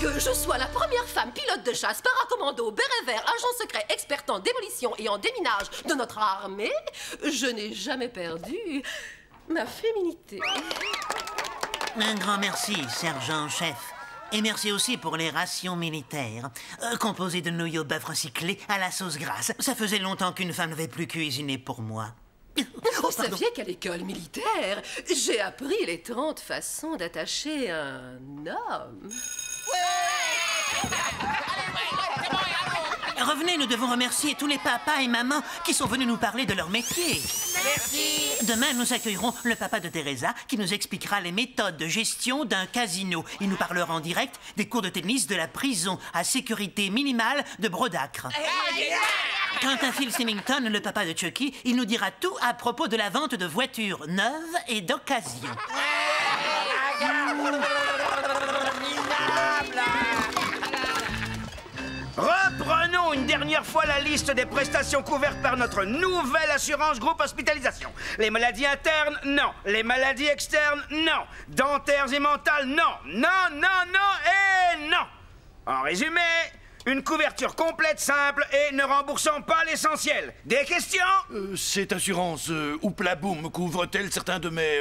que je sois la première femme pilote de chasse, paracommando, béret vert, agent secret, expert en démolition et en déminage de notre armée, je n'ai jamais perdu ma féminité. Un grand merci, sergent-chef. Et merci aussi pour les rations militaires, composées de nouilles au bœuf recyclés à la sauce grasse. Ça faisait longtemps qu'une femme n'avait plus cuisiné pour moi. Vous saviez qu'à l'école militaire, j'ai appris les 30 façons d'attacher un homme. Revenez, nous devons remercier tous les papas et mamans qui sont venus nous parler de leur métier. Merci. Demain, nous accueillerons le papa de Teresa qui nous expliquera les méthodes de gestion d'un casino. Il nous parlera en direct des cours de tennis de la prison à sécurité minimale de Brodacre. Quant à Phil Symington, le papa de Chucky, il nous dira tout à propos de la vente de voitures neuves et d'occasion. Reprenons une dernière fois la liste des prestations couvertes par notre nouvelle assurance groupe hospitalisation. Les maladies internes, non. Les maladies externes, non. Dentaires et mentales, non. Non, non, non et non. En résumé, une couverture complète, simple et ne remboursant pas l'essentiel. Des questions? Cette assurance Oupla Boom couvre-t-elle certains de mes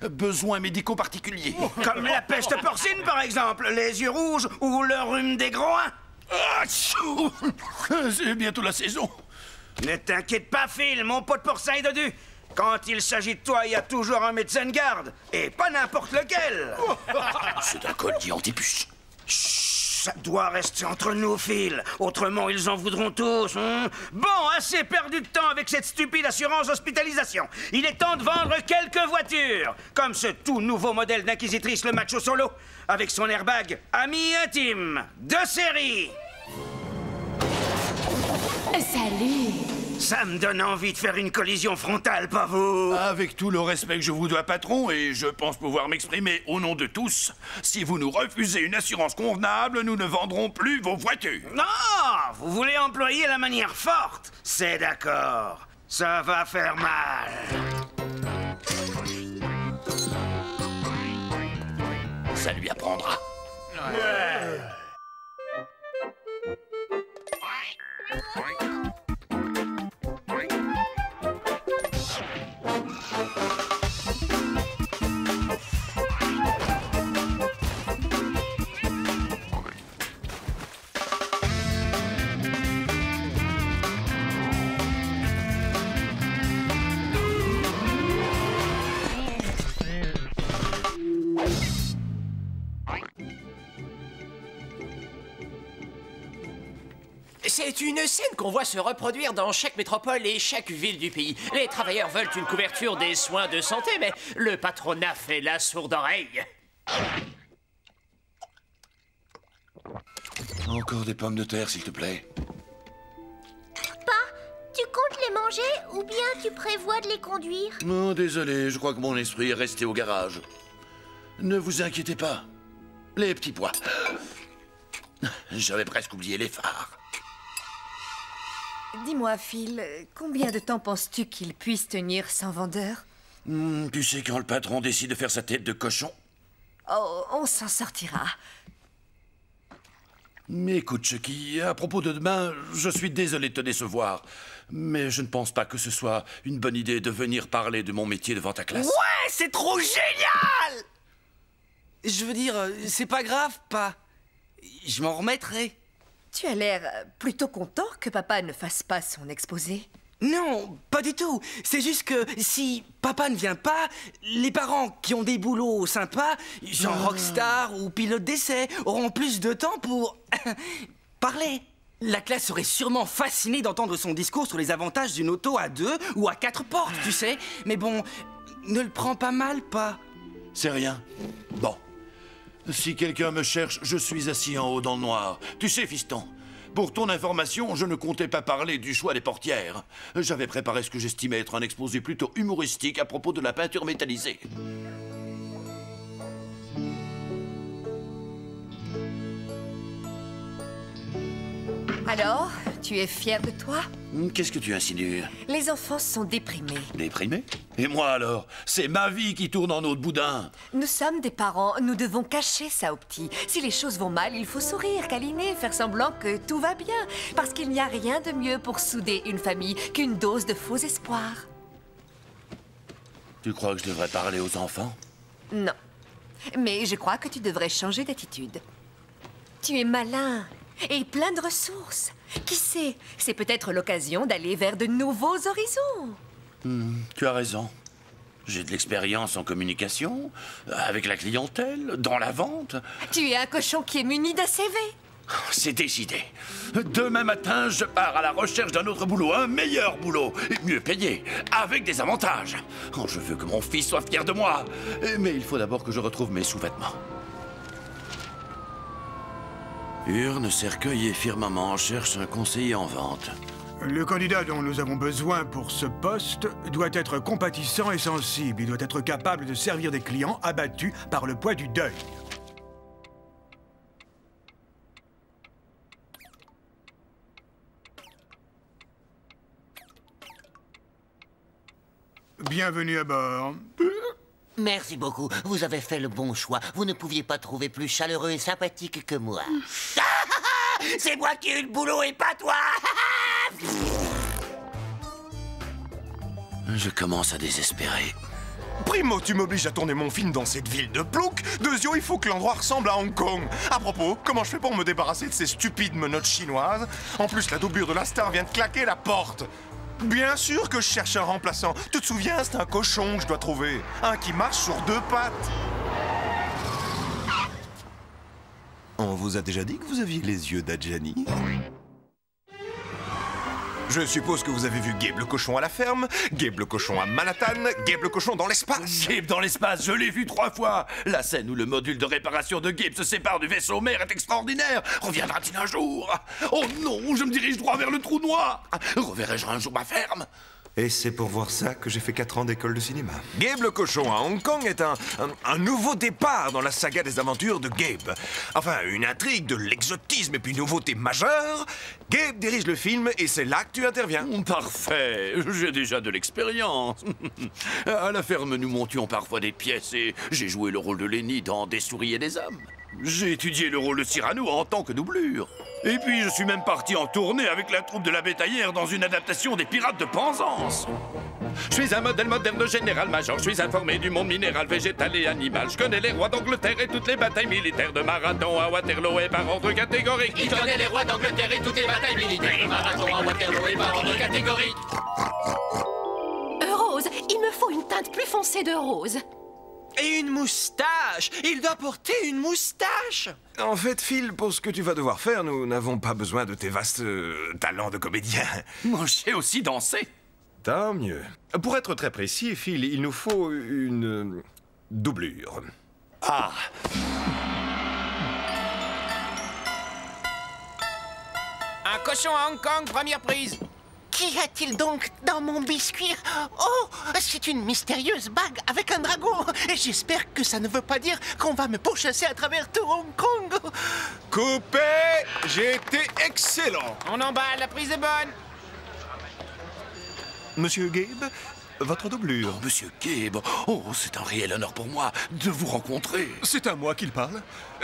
besoins médicaux particuliers? Comme la peste porcine, par exemple, les yeux rouges ou le rhume des groins? Achou! C'est bientôt la saison. Ne t'inquiète pas, Phil, mon pote porcin est dodu. Quand il s'agit de toi, il y a toujours un médecin de garde. Et pas n'importe lequel. C'est un collier antipuce. Chut, ça doit rester entre nous, Phil. Autrement, ils en voudront tous. Hein? Bon, assez perdu de temps avec cette stupide assurance hospitalisation. Il est temps de vendre quelques voitures. Comme ce tout nouveau modèle d'inquisitrice, le macho solo. Avec son airbag ami intime. De série. Salut. Ça me donne envie de faire une collision frontale, pas vous? Avec tout le respect que je vous dois, patron, et je pense pouvoir m'exprimer au nom de tous, si vous nous refusez une assurance convenable, nous ne vendrons plus vos voitures. Non, vous voulez employer la manière forte. C'est d'accord. Ça va faire mal. Ça lui apprendra. C'est une scène qu'on voit se reproduire dans chaque métropole et chaque ville du pays. Les travailleurs veulent une couverture des soins de santé, mais le patronat fait la sourde oreille. Encore des pommes de terre, s'il te plaît. Tu comptes les manger ou bien tu prévois de les conduire? Non, désolé, je crois que mon esprit est resté au garage. Ne vous inquiétez pas. Les petits pois. J'avais presque oublié les phares. Dis-moi, Phil, combien de temps penses-tu qu'il puisse tenir sans vendeur? Tu sais, quand le patron décide de faire sa tête de cochon. Oh, on s'en sortira. Mais écoute, Chucky, à propos de demain, je suis désolé de te décevoir. Mais je ne pense pas que ce soit une bonne idée de venir parler de mon métier devant ta classe. Ouais, c'est trop génial! Je veux dire, c'est pas grave, pas. Je m'en remettrai. Tu as l'air plutôt content que papa ne fasse pas son exposé. Non, pas du tout. C'est juste que si papa ne vient pas, les parents qui ont des boulots sympas, genre rockstar ou pilote d'essai, auront plus de temps pour parler. La classe serait sûrement fascinée d'entendre son discours sur les avantages d'une auto à 2 ou à 4 portes, tu sais. Mais bon, ne le prends pas mal, pas. C'est rien. Bon. Si quelqu'un me cherche, je suis assis en haut dans le noir. Tu sais, fiston, pour ton information, je ne comptais pas parler du choix des portières. J'avais préparé ce que j'estimais être un exposé plutôt humoristique à propos de la peinture métallisée. Alors, Tu es fier de toi? Qu'est-ce que tu insinues? Les enfants sont déprimés. Déprimé? Et moi alors? C'est ma vie qui tourne en eau de boudin. Nous sommes des parents, nous devons cacher ça aux petits. Si les choses vont mal, il faut sourire, câliner, faire semblant que tout va bien. Parce qu'il n'y a rien de mieux pour souder une famille qu'une dose de faux espoirs. Tu crois que je devrais parler aux enfants? Non. Mais je crois que tu devrais changer d'attitude. Tu es malin et plein de ressources. Qui sait, c'est peut-être l'occasion d'aller vers de nouveaux horizons. Tu as raison. J'ai de l'expérience en communication, avec la clientèle, dans la vente. Tu es un cochon qui est muni d'un CV. C'est décidé. Demain matin, je pars à la recherche d'un autre boulot, un meilleur boulot, mieux payé, avec des avantages. Oh, je veux que mon fils soit fier de moi. Mais il faut d'abord que je retrouve mes sous-vêtements. Urne, cercueil et firmament cherchent un conseiller en vente. Le candidat dont nous avons besoin pour ce poste doit être compatissant et sensible. Il doit être capable de servir des clients abattus par le poids du deuil. Bienvenue à bord. Merci beaucoup. Vous avez fait le bon choix. Vous ne pouviez pas trouver plus chaleureux et sympathique que moi. C'est moi qui ai eu le boulot et pas toi. Je commence à désespérer. Primo, tu m'obliges à tourner mon film dans cette ville de plouc. Deuxio, il faut que l'endroit ressemble à Hong Kong. À propos, comment je fais pour me débarrasser de ces stupides menottes chinoises? En plus, la doublure de la star vient de claquer la porte. Bien sûr que je cherche un remplaçant. Tu te souviens, c'est un cochon que je dois trouver. Un qui marche sur deux pattes. On vous a déjà dit que vous aviez les yeux d'Adjani? Je suppose que vous avez vu Gabe le cochon à la ferme, Gabe le cochon à Manhattan, Gabe le cochon dans l'espace. Gabe dans l'espace, je l'ai vu 3 fois. La scène où le module de réparation de Gabe se sépare du vaisseau mère est extraordinaire. Reviendra-t-il un jour? Oh non, je me dirige droit vers le trou noir. Reverrai-je un jour ma ferme? Et c'est pour voir ça que j'ai fait 4 ans d'école de cinéma. Gabe le cochon à Hong Kong est un nouveau départ dans la saga des aventures de Gabe. Enfin, une intrigue, de l'exotisme et puis nouveauté majeure. Gabe dirige le film et c'est là que tu interviens. Parfait, j'ai déjà de l'expérience. À la ferme, nous montions parfois des pièces et j'ai joué le rôle de Lenny dans Des souris et des hommes. J'ai étudié le rôle de Cyrano en tant que doublure. Et puis je suis même parti en tournée avec la troupe de la Bétaillère dans une adaptation des Pirates de Penzance. Je suis un modèle moderne de général-major. Je suis informé du monde minéral, végétal et animal. Je connais les rois d'Angleterre et toutes les batailles militaires de Marathon à Waterloo et par ordre catégorique. Il connaît les rois d'Angleterre et toutes les batailles militaires de Marathon à Waterloo et par ordre catégorique. Rose, il me faut une teinte plus foncée de rose. Et une moustache. Il doit porter une moustache. En fait, Phil, pour ce que tu vas devoir faire, nous n'avons pas besoin de tes vastes talents de comédien. Moi, je sais aussi danser. Tant mieux. Pour être très précis, Phil, il nous faut une doublure. Ah. Un cochon à Hong Kong, première prise. Qu'y a-t-il donc dans mon biscuit? Oh, c'est une mystérieuse bague avec un dragon. Et j'espère que ça ne veut pas dire qu'on va me pourchasser à travers tout Hong Kong. Coupé! J'ai été excellent! On emballe, la prise est bonne. Monsieur Gabe, votre doublure. Oh, Monsieur Gabe, oh, c'est un réel honneur pour moi de vous rencontrer. C'est à moi qu'il parle.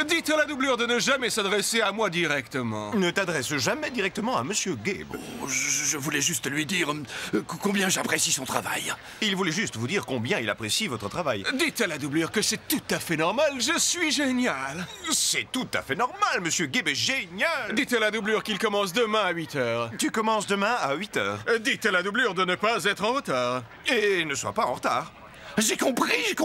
Dites à la doublure de ne jamais s'adresser à moi directement. Ne t'adresse jamais directement à Monsieur Gabe. Oh, je voulais juste lui dire combien j'apprécie son travail. Il voulait juste vous dire combien il apprécie votre travail. Dites à la doublure que c'est tout à fait normal, je suis génial. C'est tout à fait normal, Monsieur Gabe est génial. Dites à la doublure qu'il commence demain à 8h. Tu commences demain à 8h. Dites à la doublure de ne pas être en retard. Et ne sois pas en retard. J'ai compris.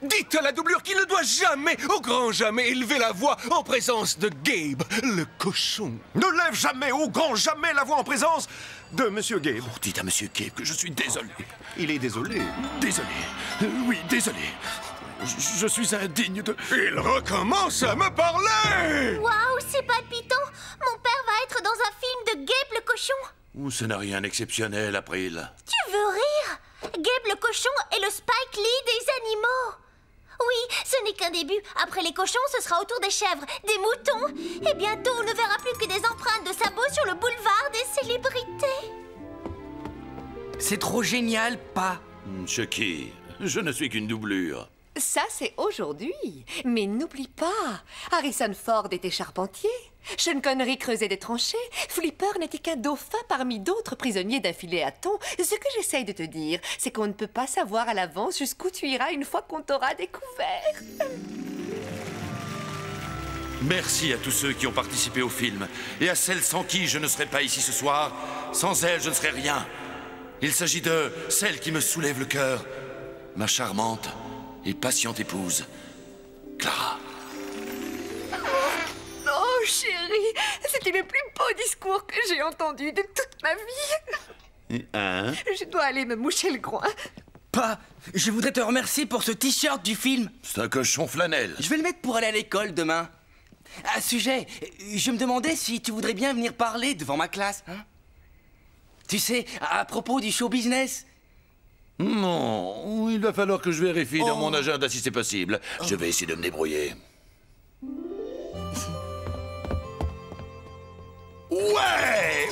Dites à la doublure qu'il ne doit jamais, au grand jamais, élever la voix en présence de Gabe, le cochon. Ne lève jamais, au grand jamais, la voix en présence de Monsieur Gabe. Oh, dites à Monsieur Gabe que je suis désolé. Il est désolé. Désolé. Oui, désolé. Je suis indigne de... Il recommence à me parler! Waouh, c'est palpitant! Mon père va être dans un film de Gabe le cochon. Oh, ce n'a rien d'exceptionnel, April. Tu veux rire? Gabe le cochon est le Spike Lee des animaux. Oui, ce ce n'est qu'un début. Après les cochons, ce sera au tour des chèvres, des moutons. Et bientôt, on ne verra plus que des empreintes de sabots sur le boulevard des célébrités. C'est trop génial, pas. Chucky, je ne suis qu'une doublure. Ça, c'est aujourd'hui. Mais n'oublie pas, Harrison Ford était charpentier. Sean Connery creusait des tranchées. Flipper n'était qu'un dauphin parmi d'autres prisonniers d'un filet à thon. Ce que j'essaye de te dire, c'est qu'on ne peut pas savoir à l'avance jusqu'où tu iras une fois qu'on t'aura découvert. Merci à tous ceux qui ont participé au film et à celles sans qui je ne serais pas ici ce soir. Sans elles, je ne serais rien. Il s'agit de celle qui me soulève le cœur, ma charmante et patiente épouse, Clara. Oh, chérie, c'était le plus beau discours que j'ai entendu de toute ma vie. Hein? Je dois aller me moucher le groin. Pas. Je voudrais te remercier pour ce t-shirt du film. C'est un cochon flanelle. Je vais le mettre pour aller à l'école demain. À ce sujet, je me demandais si tu voudrais bien venir parler devant ma classe, hein? Tu sais, à propos du show business. Non, il va falloir que je vérifie dans mon agenda si c'est possible. Je vais essayer de me débrouiller. Ouais!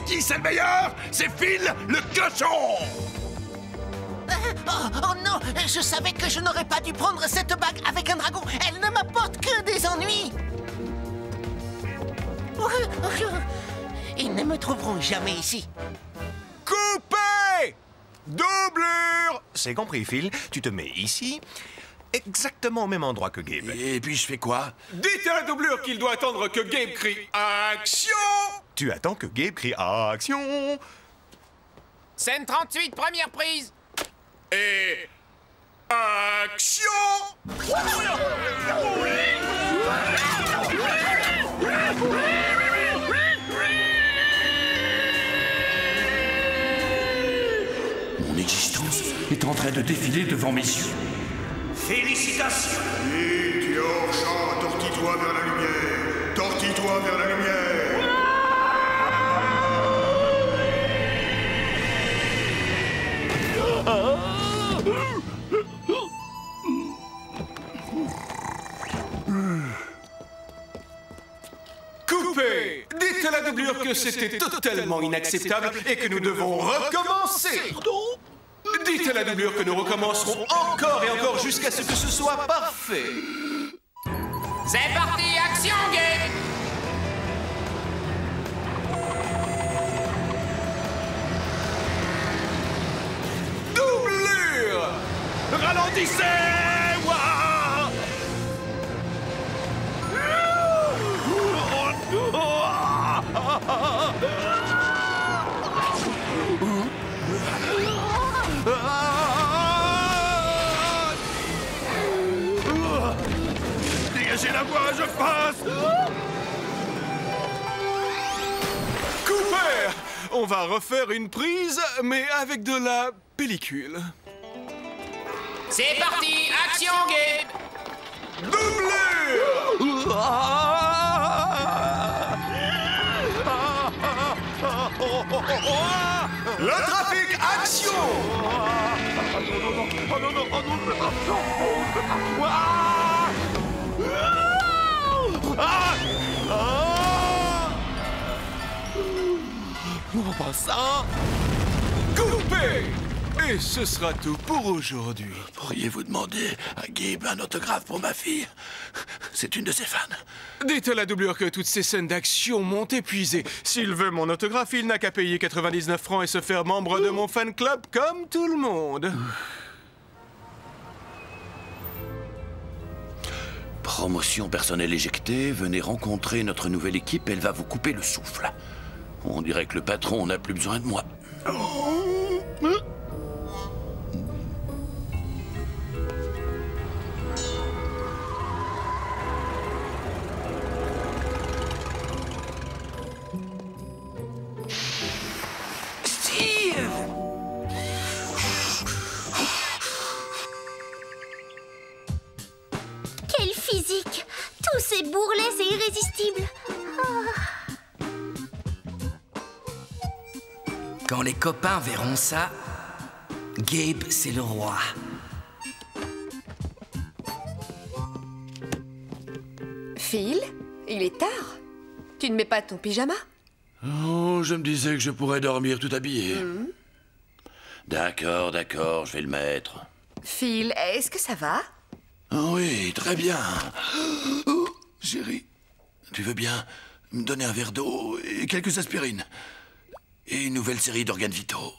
Qui c'est le meilleur? C'est Phil, le cochon! Oh non, je savais que je n'aurais pas dû prendre cette bague avec un dragon. Elle ne m'apporte que des ennuis. Ils ne me trouveront jamais ici. Coupé! Doublure! C'est compris, Phil. Tu te mets ici, exactement au même endroit que Gabe. Et puis je fais quoi? Dites à la doublure qu'il doit attendre que Gabe crie « Action !» Tu attends que Gabe crie « Action !» Scène 38, première prise. Et... Action! Mon existence est en train de défiler devant mes yeux. Félicitations! Et tu es hors champ, tortille-toi vers la lumière. Tortille-toi vers la lumière. Coupé! Dites à la doublure que c'était totalement inacceptable et que nous devons recommencer! Pardon? Dites à la doublure que nous recommencerons encore et encore jusqu'à ce que ce soit parfait! C'est parti, action, Gabe! Doublure! Ralentissez! Ouah! Dégagez la voie, je passe! Cooper! On va refaire une prise, mais avec de la pellicule. C'est parti, action, Gabe! Doublure! Le trafic, action! Oh, pas ça! Coupé! Et ce sera tout pour aujourd'hui. Pourriez-vous demander à Gabe un autographe pour ma fille? C'est une de ses fans. Dites à la doublure que toutes ces scènes d'action m'ont épuisé. S'il veut mon autographe, il n'a qu'à payer 99 francs et se faire membre de mon fan club comme tout le monde. Promotion personnelle éjectée, venez rencontrer notre nouvelle équipe, elle va vous couper le souffle. On dirait que le patron n'a plus besoin de moi. Quel physique! Tous ces bourrelets, c'est irrésistible. Quand les copains verront ça, Gabe, c'est le roi. Phil, il est tard. Tu ne mets pas ton pyjama? Oh, je me disais que je pourrais dormir tout habillé. D'accord, d'accord, je vais le mettre. Phil, est-ce que ça va? Oui, très bien. Oh, chérie, tu veux bien me donner un verre d'eau et quelques aspirines? Et une nouvelle série d'organes vitaux.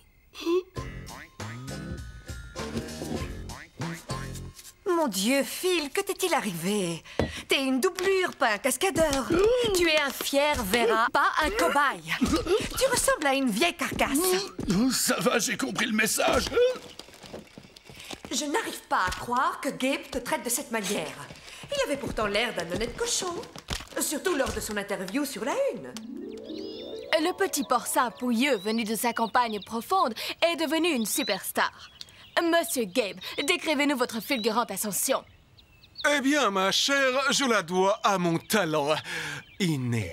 Mon Dieu, Phil, que t'est-il arrivé? T'es une doublure, pas un cascadeur. Tu es un fier Vera, pas un cobaye. Tu ressembles à une vieille carcasse. Ça va, j'ai compris le message. Je n'arrive pas à croire que Gabe te traite de cette manière. Il avait pourtant l'air d'un honnête cochon. Surtout lors de son interview sur la Une. Le petit porcin pouilleux venu de sa campagne profonde est devenu une superstar. Monsieur Gabe, décrivez-nous votre fulgurante ascension. Eh bien, ma chère, je la dois à mon talent inné.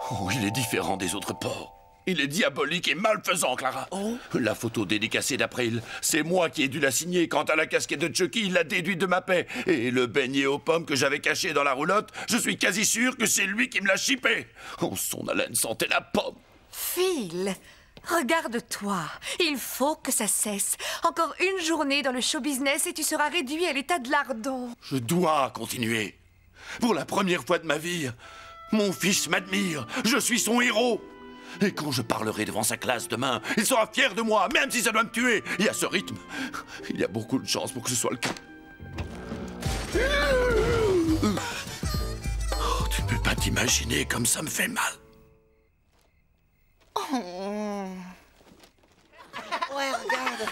Oh, il est différent des autres porcs. Il est diabolique et malfaisant, Clara. Oh. La photo dédicacée d'April, c'est moi qui ai dû la signer. Quant à la casquette de Chucky, il l'a déduite de ma paix. Et le beignet aux pommes que j'avais caché dans la roulotte, je suis quasi sûr que c'est lui qui me l'a chippé. Oh, son haleine sentait la pomme. Phil, regarde-toi. Il faut que ça cesse. Encore une journée dans le show business et tu seras réduit à l'état de lardon. Je dois continuer. Pour la première fois de ma vie, mon fils m'admire. Je suis son héros. Et quand je parlerai devant sa classe demain, il sera fier de moi, même si ça doit me tuer. Et à ce rythme, il y a beaucoup de chances pour que ce soit le cas. Oh, tu ne peux pas t'imaginer comme ça me fait mal. Ouais, regarde.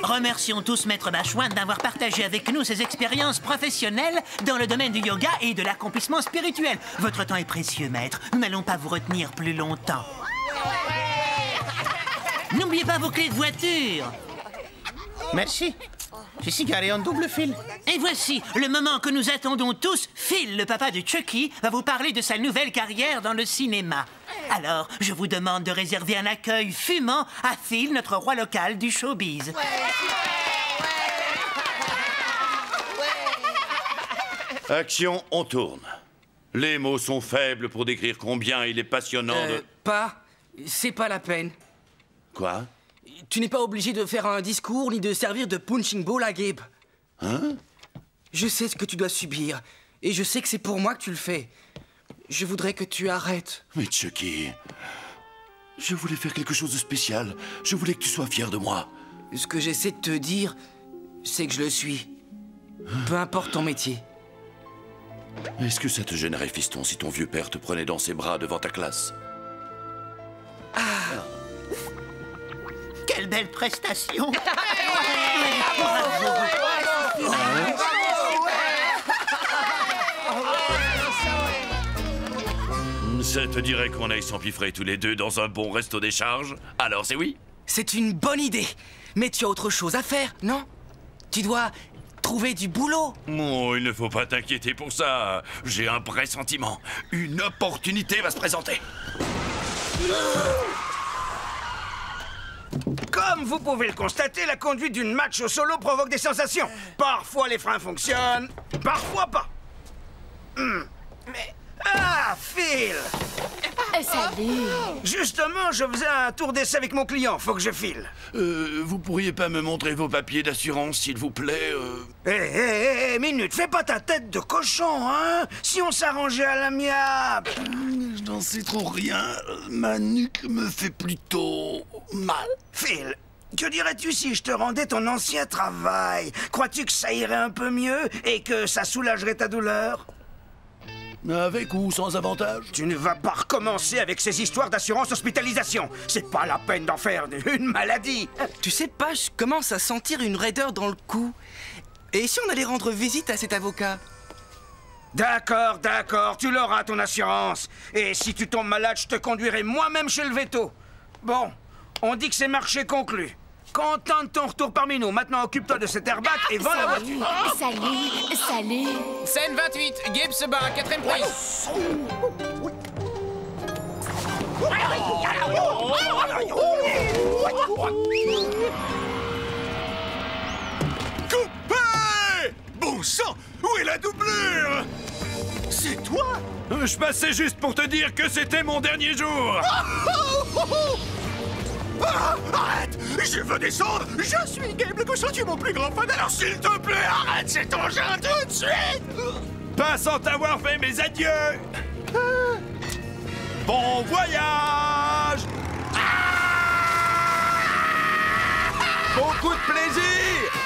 Remercions tous Maître Bachouin d'avoir partagé avec nous ses expériences professionnelles dans le domaine du yoga et de l'accomplissement spirituel. Votre temps est précieux, Maître. Nous n'allons pas vous retenir plus longtemps. N'oubliez pas vos clés de voiture. Merci. Je suis garé en double fil. Et voici le moment que nous attendons tous. Phil, le papa de Chucky, va vous parler de sa nouvelle carrière dans le cinéma. Alors, je vous demande de réserver un accueil fumant à Phil, notre roi local du showbiz. Action, on tourne. Les mots sont faibles pour décrire combien il est passionnant de... C'est pas la peine. Quoi? Tu n'es pas obligé de faire un discours ni de servir de punching ball à Gabe. Hein? Je sais ce que tu dois subir. Et je sais que c'est pour moi que tu le fais. Je voudrais que tu arrêtes. Mais Chucky, je voulais faire quelque chose de spécial. Je voulais que tu sois fier de moi. Ce que j'essaie de te dire, c'est que je le suis. Peu importe ton métier. Est-ce que ça te gênerait, fiston, si ton vieux père te prenait dans ses bras devant ta classe? Quelle belle prestation! Ça te dirait qu'on aille s'empiffrer tous les deux dans un bon resto des charges? Alors c'est oui? C'est une bonne idée. Mais tu as autre chose à faire, non? Tu dois trouver du boulot. Oh, il ne faut pas t'inquiéter pour ça. J'ai un pressentiment. Une opportunité va se présenter. Comme vous pouvez le constater, la conduite d'une match au solo provoque des sensations. Parfois les freins fonctionnent, parfois pas. Mais... Ah, Phil! Salut! Justement, je faisais un tour d'essai avec mon client, faut que je file. Vous pourriez pas me montrer vos papiers d'assurance, s'il vous plaît? Hé, minute, fais pas ta tête de cochon, hein? Si on s'arrangeait à l'amiable. Je n'en sais trop rien. Ma nuque me fait plutôt mal. Phil, que dirais-tu si je te rendais ton ancien travail? Crois-tu que ça irait un peu mieux et que ça soulagerait ta douleur? Avec ou sans avantage? Tu ne vas pas recommencer avec ces histoires d'assurance hospitalisation. C'est pas la peine d'en faire une maladie. Tu sais pas, je commence à sentir une raideur dans le cou. Et si on allait rendre visite à cet avocat? D'accord, tu l'auras ton assurance. Et si tu tombes malade, je te conduirai moi-même chez le veto. Bon, on dit que c'est marché conclu. Content de ton retour parmi nous. Maintenant, occupe-toi de cet airbag et vends la voiture. Salut! Scène 28, Gabe se bat à 4ème prise. Coupé! Bon sang! Où Où est la doublure? C'est toi? Je passais juste pour te dire que c'était mon dernier jour. Arrête! Je veux descendre! Je suis Gabe le cochon, tu es mon plus grand fan, alors s'il te plaît, arrête cet engin tout de suite! Pas sans t'avoir fait mes adieux. Bon voyage. Beaucoup de plaisir.